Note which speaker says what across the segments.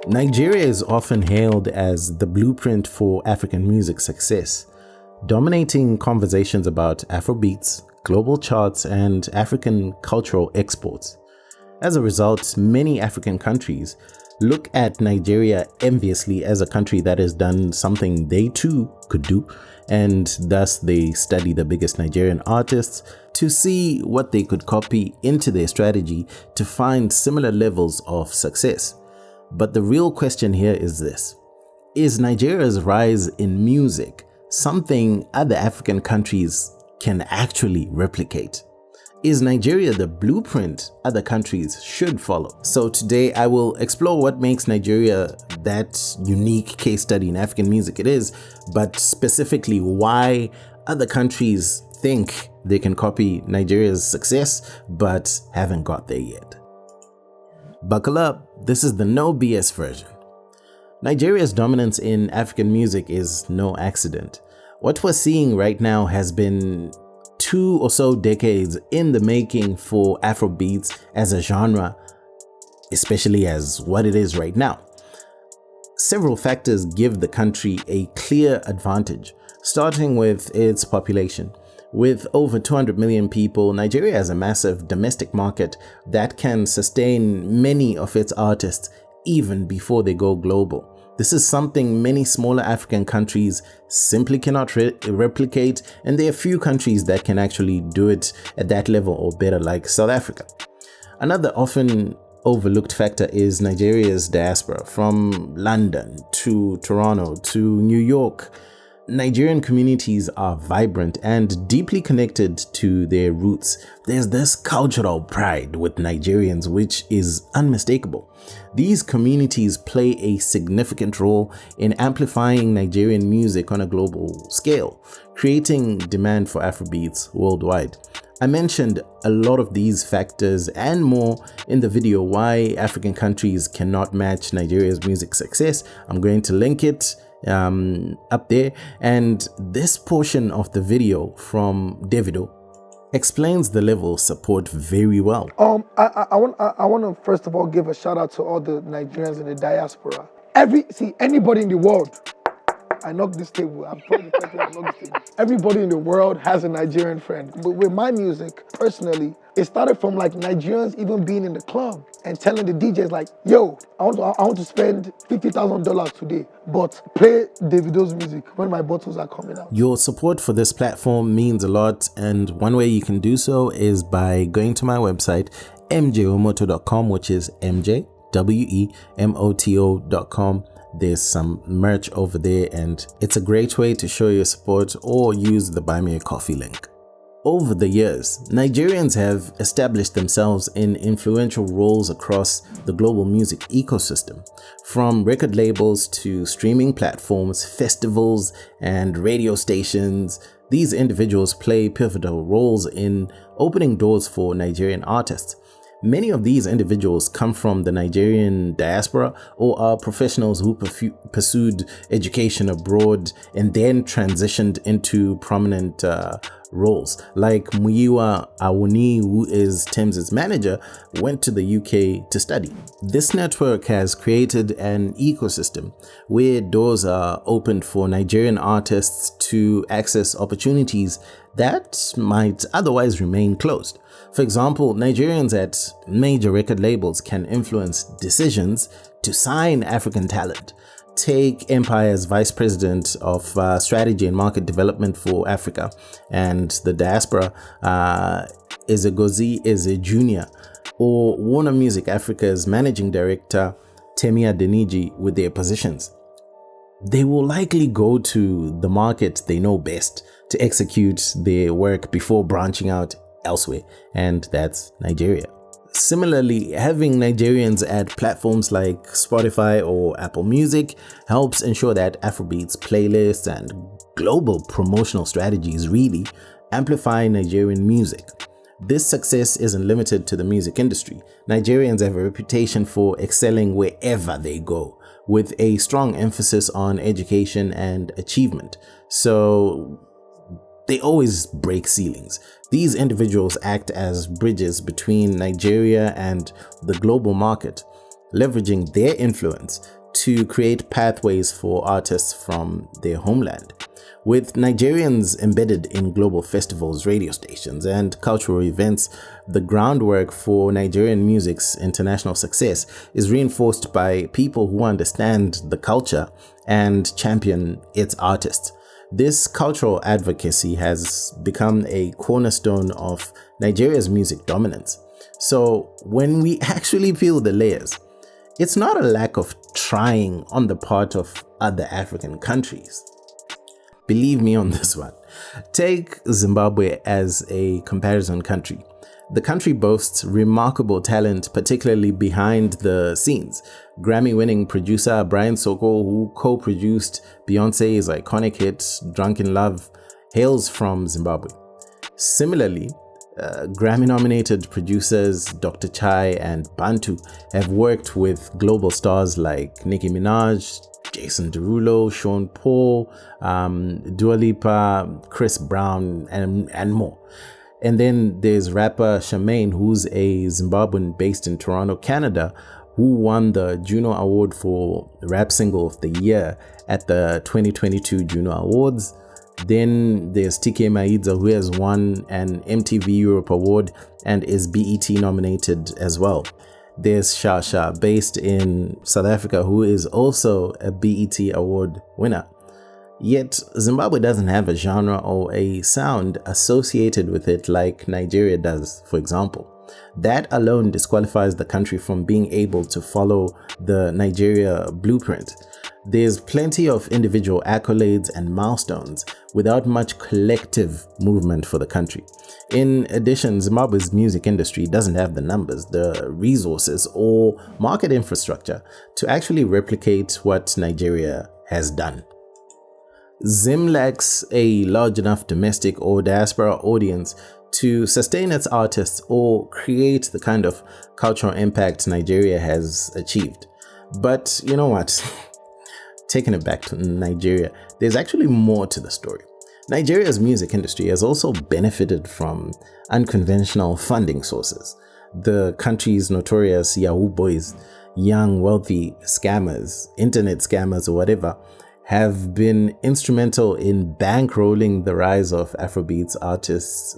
Speaker 1: Nigeria is often hailed as the blueprint for African music success, dominating conversations about afrobeats, global charts, and African cultural exports. As a result, many African countries look at Nigeria enviously as a country that has done something they too could do, and thus they study the biggest Nigerian artists to see what they could copy into their strategy to find similar levels of success. But the real question here is this: is Nigeria's rise in music something other African countries can actually replicate? Is Nigeria the blueprint other countries should follow? So today I will explore what makes Nigeria that unique case study in African music it is, but specifically why other countries think they can copy Nigeria's success but haven't got there yet. Buckle up, this is the no BS version. Nigeria's dominance in African music is no accident. What we're seeing right now has been 2 or so decades in the making for Afrobeats as a genre, especially as what it is right now. Several factors give the country a clear advantage, starting with its population. With over 200 million people, Nigeria has a massive domestic market that can sustain many of its artists even before they go global. This is something many smaller African countries simply cannot replicate, and there are few countries that can actually do it at that level or better, like South Africa. Another often overlooked factor is Nigeria's diaspora. From London to Toronto to New York, Nigerian communities are vibrant and deeply connected to their roots. There's this cultural pride with Nigerians which is unmistakable. These communities play a significant role in amplifying Nigerian music on a global scale, creating demand for Afrobeats worldwide. I mentioned a lot of these factors and more in the video Why African Countries Cannot Match Nigeria's Music Success. I'm going to link it up there, and this portion of the video from Davido explains the level of support very well.
Speaker 2: I want to first of all give a shout out to all the Nigerians in the diaspora. Anybody in the world. I knocked this table. I'm probably the first one to knock this table. Everybody in the world has a Nigerian friend. But with my music, personally, it started from like Nigerians even being in the club and telling the DJs like, yo, I want to spend $50,000 today, but play Davido's music when my bottles are coming out.
Speaker 1: Your support for this platform means a lot, and one way you can do so is by going to my website, mjwemoto.com, which is mjwemoto.com. There's some merch over there, and it's a great way to show your support, or use the Buy Me a Coffee link. Over the years, Nigerians have established themselves in influential roles across the global music ecosystem. From record labels to streaming platforms, festivals, and radio stations, these individuals play pivotal roles in opening doors for Nigerian artists. Many of these individuals come from the Nigerian diaspora or are professionals who pursued education abroad and then transitioned into prominent roles. Like Muyiwa Awuni, who is Thames' manager, went to the UK to study. This network has created an ecosystem where doors are opened for Nigerian artists to access opportunities that might otherwise remain closed. For example, Nigerians at major record labels can influence decisions to sign African talent. Take Empire's Vice President of Strategy and Market Development for Africa and the diaspora, Ezegozi Eze Jr., or Warner Music Africa's Managing Director, Temia Deniji, with their positions. They will likely go to the market they know best to execute their work before branching out elsewhere, and that's Nigeria. Similarly, having Nigerians at platforms like Spotify or Apple Music helps ensure that Afrobeats playlists and global promotional strategies really amplify Nigerian music. This success isn't limited to the music industry. Nigerians have a reputation for excelling wherever they go, with a strong emphasis on education and achievement. So they always break ceilings. These individuals act as bridges between Nigeria and the global market, leveraging their influence to create pathways for artists from their homeland. With Nigerians embedded in global festivals, radio stations, and cultural events, the groundwork for Nigerian music's international success is reinforced by people who understand the culture and champion its artists. This cultural advocacy has become a cornerstone of Nigeria's music dominance. So when we actually peel the layers, it's not a lack of trying on the part of other African countries. Believe me on this one. Take Zimbabwe as a comparison country. The country boasts remarkable talent, particularly behind the scenes. Grammy-winning producer Brian Soko, who co-produced Beyoncé's iconic hit Drunk in Love, hails from Zimbabwe. Similarly, Grammy-nominated producers Dr. Chai and Bantu have worked with global stars like Nicki Minaj, Jason Derulo, Sean Paul, Dua Lipa, Chris Brown, and more. And then there's rapper Charmaine, who's a Zimbabwean based in Toronto, Canada, who won the Juno Award for Rap Single of the Year at the 2022 Juno Awards. Then there's TK Maidza, who has won an MTV Europe Award and is BET nominated as well. There's Shasha, based in South Africa, who is also a BET Award winner. Yet Zimbabwe doesn't have a genre or a sound associated with it like Nigeria does, for example. That alone disqualifies the country from being able to follow the Nigeria blueprint. There's plenty of individual accolades and milestones without much collective movement for the country. In addition, Zimbabwe's music industry doesn't have the numbers, the resources, or market infrastructure to actually replicate what Nigeria has done. Zim lacks a large enough domestic or diaspora audience to sustain its artists or create the kind of cultural impact Nigeria has achieved. But you know what? Taking it back to Nigeria, there's actually more to the story. Nigeria's music industry has also benefited from unconventional funding sources. The country's notorious Yahoo Boys, young, wealthy scammers, internet scammers or whatever, have been instrumental in bankrolling the rise of afrobeats artists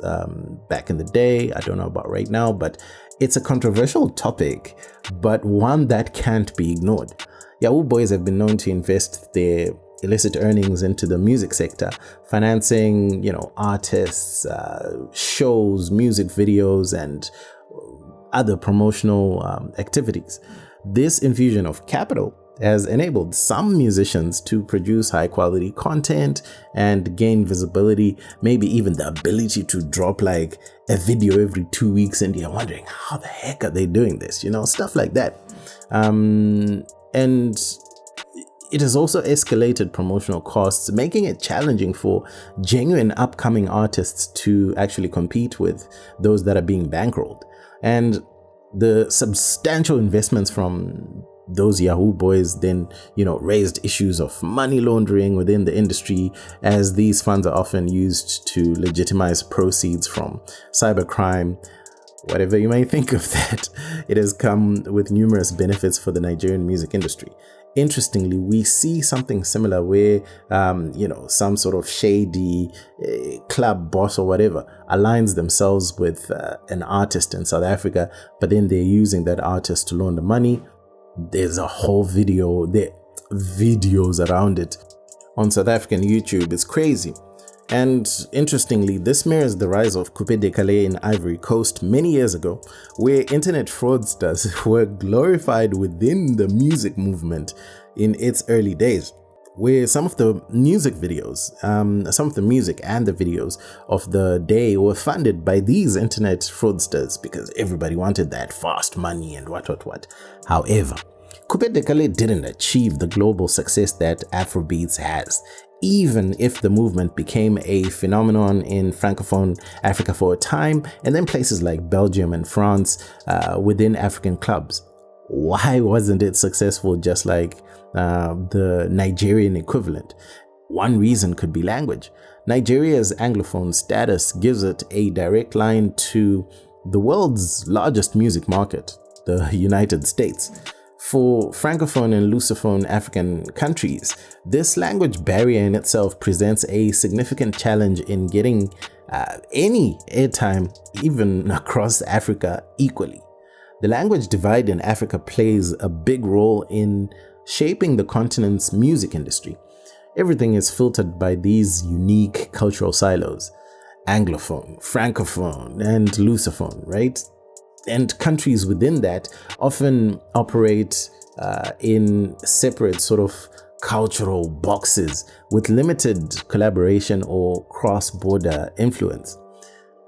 Speaker 1: back in the day. I don't know about right now, but it's a controversial topic, but one that can't be ignored. Yahoo Boys have been known to invest their illicit earnings into the music sector, financing, artists, shows, music videos, and other promotional activities. This infusion of capital has enabled some musicians to produce high quality content and gain visibility, maybe even the ability to drop like a video every 2 weeks, and you're wondering how the heck are they doing this, stuff like that. And it has also escalated promotional costs, making it challenging for genuine upcoming artists to actually compete with those that are being bankrolled. And the substantial investments from those Yahoo Boys then, raised issues of money laundering within the industry, as these funds are often used to legitimize proceeds from cybercrime. Whatever you may think of that, it has come with numerous benefits for the Nigerian music industry. Interestingly, we see something similar where, some sort of shady club boss or whatever aligns themselves with an artist in South Africa, but then they're using that artist to launder money. There's a whole videos around it on South African YouTube. It's crazy. And interestingly, this mirrors the rise of Coupé-décalé in Ivory Coast many years ago, where internet fraudsters were glorified within the music movement in its early days, where some of the music and the videos of the day were funded by these internet fraudsters because everybody wanted that fast money and what. However, Coupé-décalé didn't achieve the global success that Afrobeats has, even if the movement became a phenomenon in Francophone Africa for a time, and then places like Belgium and France within African clubs. Why wasn't it successful just like the Nigerian equivalent? One reason could be language. Nigeria's Anglophone status gives it a direct line to the world's largest music market, the United States. For Francophone and Lusophone African countries, this language barrier in itself presents a significant challenge in getting any airtime, even across Africa, equally. The language divide in Africa plays a big role in shaping the continent's music industry. Everything is filtered by these unique cultural silos: Anglophone, Francophone, and Lusophone, right? And countries within that often operate in separate sort of cultural boxes with limited collaboration or cross-border influence.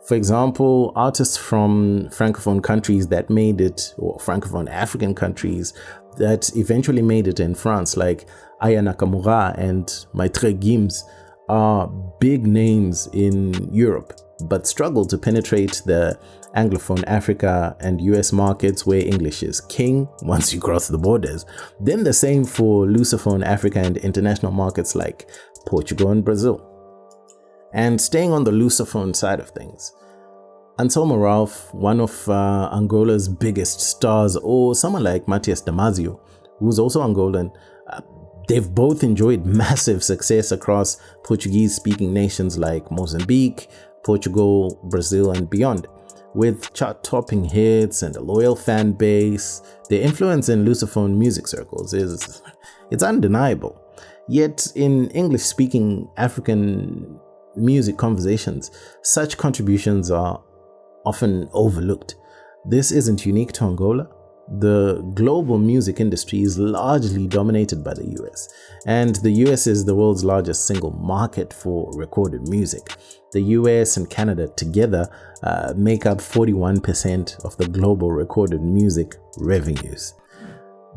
Speaker 1: For example, artists from Francophone countries that made it, or Francophone African countries that eventually made it in France, like Aya Nakamura and Maitre Gims, are big names in Europe, but struggle to penetrate the Anglophone Africa and US markets where English is king once you cross the borders. Then the same for Lusophone Africa and international markets like Portugal and Brazil. And staying on the Lusophone side of things, Anselmo Ralph, one of Angola's biggest stars, or someone like Matias Damasio, who's also Angolan, they've both enjoyed massive success across Portuguese-speaking nations like Mozambique, Portugal, Brazil, and beyond. With chart-topping hits and a loyal fan base, their influence in Lusophone music circles it's undeniable. Yet in English-speaking African music conversations, such contributions are often overlooked. This isn't unique to Angola. The global music industry is largely dominated by the US, and the US is the world's largest single market for recorded music. The US and Canada together make up 41% of the global recorded music revenues.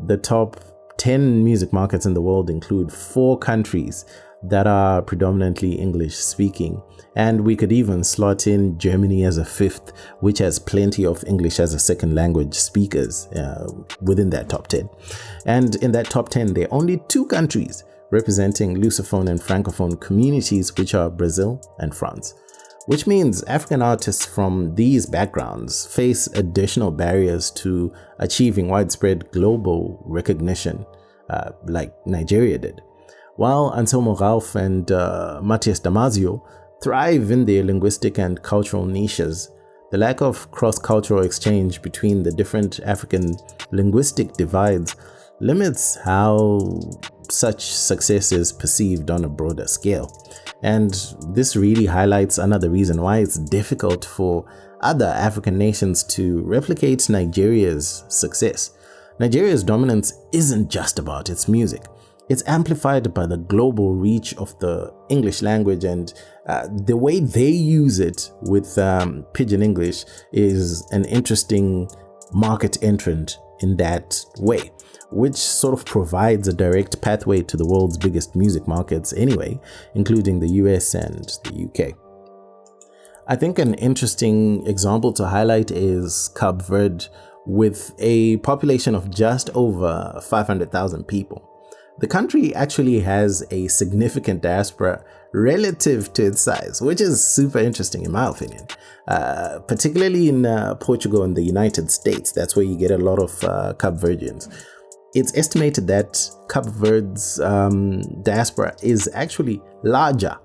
Speaker 1: The top 10 music markets in the world include 4 countries that are predominantly English speaking, and we could even slot in Germany as a 5th, which has plenty of English as a second language speakers within that top 10. And in that top 10, there are only 2 countries representing Lusophone and Francophone communities, which are Brazil and France. Which means African artists from these backgrounds face additional barriers to achieving widespread global recognition, like Nigeria did. While Anselmo Ralph and Matias Damasio thrive in their linguistic and cultural niches, the lack of cross-cultural exchange between the different African linguistic divides limits how such success is perceived on a broader scale. And this really highlights another reason why it's difficult for other African nations to replicate Nigeria's success. Nigeria's dominance isn't just about its music. It's amplified by the global reach of the English language, and the way they use it with Pidgin English is an interesting market entrant in that way, which sort of provides a direct pathway to the world's biggest music markets anyway, including the US and the UK. I think an interesting example to highlight is Cape Verde, with a population of just over 500,000 people. The country actually has a significant diaspora relative to its size, which is super interesting in my opinion, particularly in Portugal and the United States. That's where you get a lot of Cape Verdeans. It's estimated that Cape Verde's diaspora is actually larger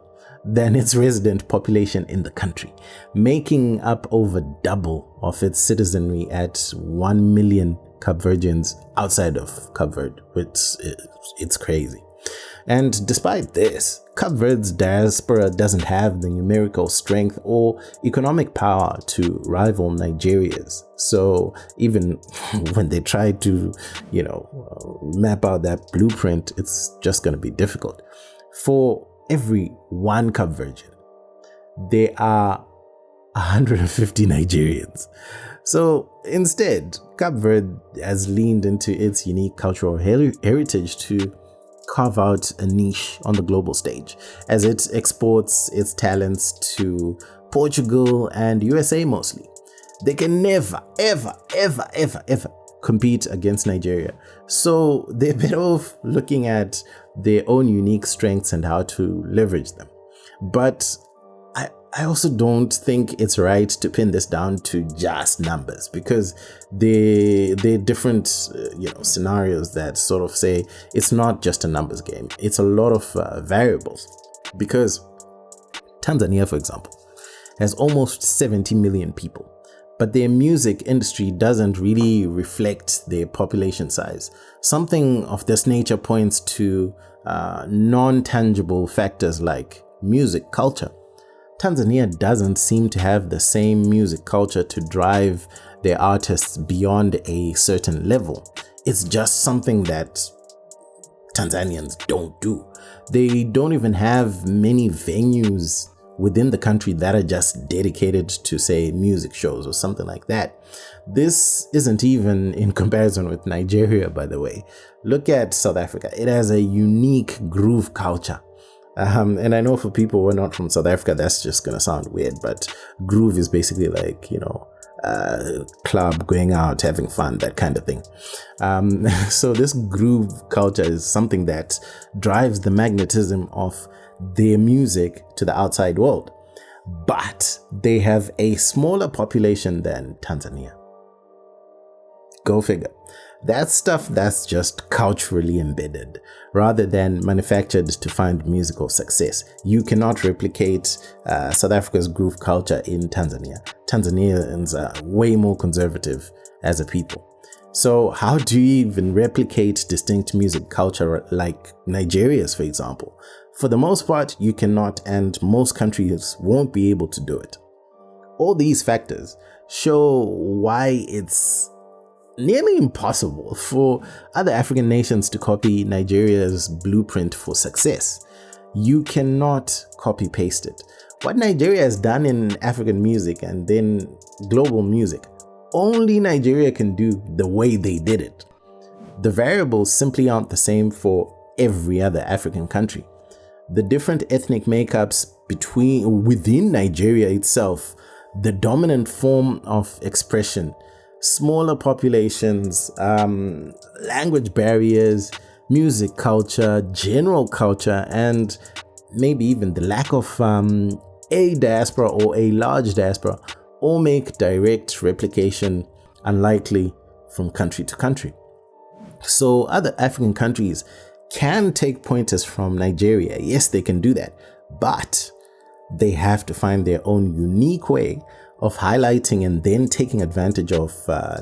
Speaker 1: than its resident population in the country, making up over double of its citizenry at 1 million Cape Verdeans outside of Cape Verde, which it's crazy. And despite this, Cape Verde's diaspora doesn't have the numerical strength or economic power to rival Nigeria's. So even when they try to, map out that blueprint, it's just going to be difficult. For every 1 Cape Verdean, there are 150 Nigerians. So instead, Cape Verde has leaned into its unique cultural heritage to carve out a niche on the global stage as it exports its talents to Portugal and USA mostly. They can never, ever compete against Nigeria. So they're better off looking at their own unique strengths and how to leverage them. But I also don't think it's right to pin this down to just numbers, because there are different scenarios that sort of say it's not just a numbers game. It's a lot of variables, because Tanzania, for example, has almost 70 million people, but their music industry doesn't really reflect their population size. Something of this nature points to non-tangible factors like music culture. Tanzania doesn't seem to have the same music culture to drive their artists beyond a certain level. It's just something that Tanzanians don't do. They don't even have many venues within the country that are just dedicated to, say, music shows or something like that. This isn't even in comparison with Nigeria, by the way. Look at South Africa. It has a unique groove culture. And I know for people who are not from South Africa, that's just going to sound weird, but groove is basically like, club, going out, having fun, that kind of thing. So this groove culture is something that drives the magnetism of their music to the outside world. But they have a smaller population than Tanzania. Go figure. That's stuff that's just culturally embedded rather than manufactured to find musical success. You cannot replicate South Africa's groove culture in Tanzania. Tanzanians are way more conservative as a people. So how do you even replicate distinct music culture like Nigeria's, for example? For the most part, you cannot, and most countries won't be able to do it. All these factors show why it's nearly impossible for other African nations to copy Nigeria's blueprint for success. You cannot copy paste it. What Nigeria has done in African music and then global music, only Nigeria can do the way they did it. The variables simply aren't the same for every other African country. The different ethnic makeups within Nigeria itself, the dominant form of expression, smaller populations, language barriers, music culture, general culture, and maybe even the lack of a diaspora or a large diaspora all make direct replication unlikely from country to country. So other African countries can take pointers from Nigeria. Yes, they can do that, but they have to find their own unique way of highlighting and then taking advantage of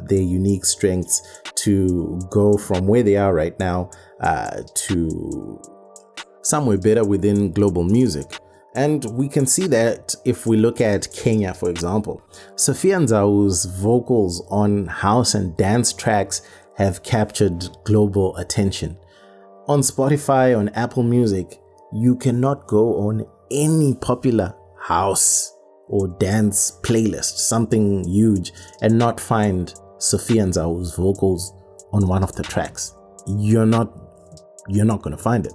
Speaker 1: their unique strengths to go from where they are right now to somewhere better within global music. And we can see that if we look at Kenya, for example. Sofiya Nzau's vocals on house and dance tracks have captured global attention. On Spotify, on Apple Music, you cannot go on any popular house or dance playlist, something huge, and not find Sofiya Nzau's vocals on one of the tracks. You're not going to find it.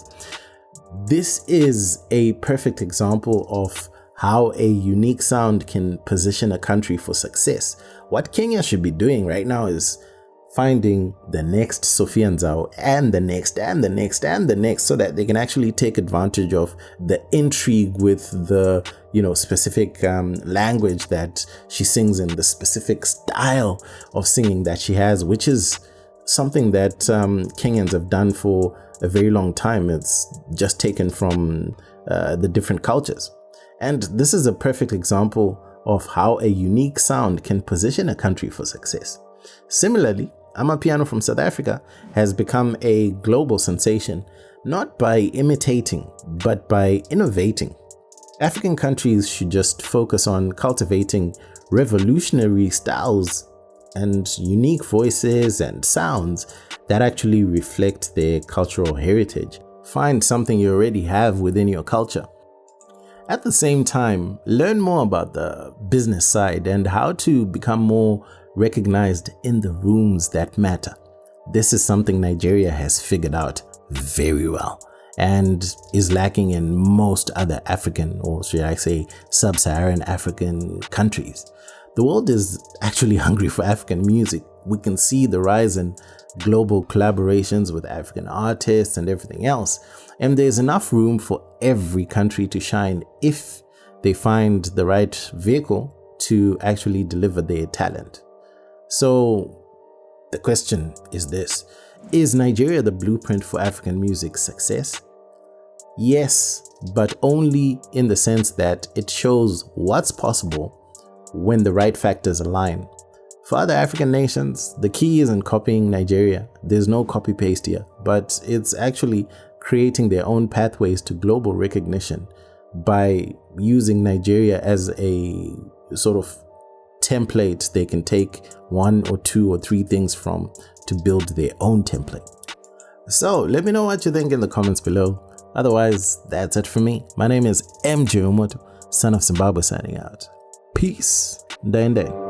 Speaker 1: This is a perfect example of how a unique sound can position a country for success. What Kenya should be doing right now is finding the next Sofiya Nzau and the next and the next and the next, so that they can actually take advantage of the intrigue with the specific language that she sings in, the specific style of singing that she has, which is something that Kenyans have done for a very long time. It's just taken from the different cultures. And this is a perfect example of how a unique sound can position a country for success. Similarly, Amapiano from South Africa has become a global sensation, not by imitating, but by innovating. African countries should just focus on cultivating revolutionary styles and unique voices and sounds that actually reflect their cultural heritage. Find something you already have within your culture. At the same time, learn more about the business side and how to become more recognized in the rooms that matter. This is something Nigeria has figured out very well and is lacking in most other African, or should I say sub-Saharan African countries. The world is actually hungry for African music. We can see the rise in global collaborations with African artists and everything else. And there's enough room for every country to shine if they find the right vehicle to actually deliver their talent. So the question is this: is Nigeria the blueprint for African music success? Yes, but only in the sense that it shows what's possible when the right factors align. For other African nations, the key isn't copying Nigeria. There's no copy-paste here, but it's actually creating their own pathways to global recognition by using Nigeria as a sort of template they can take 1 or 2 or 3 things from to build their own template. So let me know what you think in the comments below. Otherwise, that's it for me. My name is MJ Wemoto, son of Zimbabwe, signing out. Peace. Day and day.